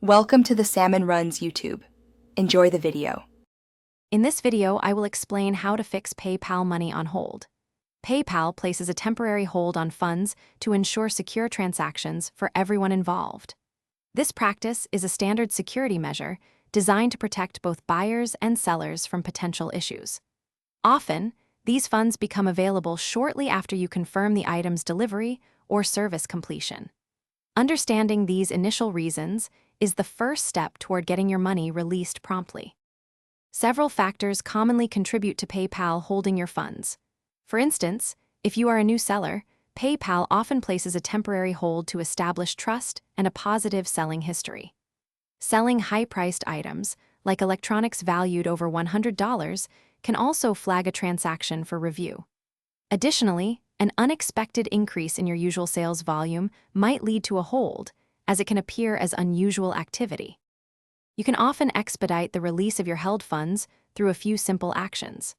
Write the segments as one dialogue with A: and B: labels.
A: Welcome to the Salmon Runs YouTube. Enjoy the video.
B: In this video, I will explain how to fix PayPal money on hold. PayPal places a temporary hold on funds to ensure secure transactions for everyone involved. This practice is a standard security measure designed to protect both buyers and sellers from potential issues. Often, these funds become available shortly after you confirm the item's delivery or service completion. Understanding these initial reasons is the first step toward getting your money released promptly. Several factors commonly contribute to PayPal holding your funds. For instance, if you are a new seller, PayPal often places a temporary hold to establish trust and a positive selling history. Selling high-priced items, like electronics valued over $100, can also flag a transaction for review. Additionally, an unexpected increase in your usual sales volume might lead to a hold, as it can appear as unusual activity. You can often expedite the release of your held funds through a few simple actions.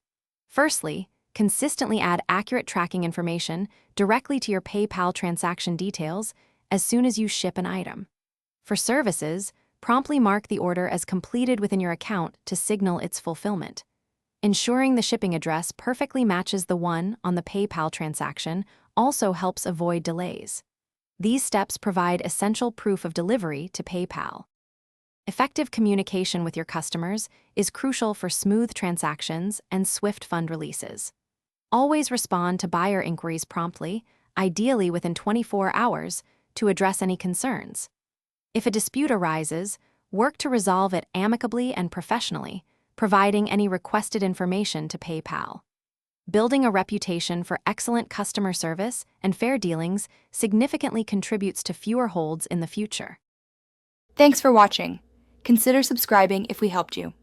B: Firstly, consistently add accurate tracking information directly to your PayPal transaction details as soon as you ship an item. For services, promptly mark the order as completed within your account to signal its fulfillment. Ensuring the shipping address perfectly matches the one on the PayPal transaction also helps avoid delays. These steps provide essential proof of delivery to PayPal. Effective communication with your customers is crucial for smooth transactions and swift fund releases. Always respond to buyer inquiries promptly, ideally within 24 hours, to address any concerns. If a dispute arises, work to resolve it amicably and professionally, providing any requested information to PayPal. Building a reputation for excellent customer service and fair dealings significantly contributes to fewer holds in the future.
A: Thanks for watching. Consider subscribing if we helped you.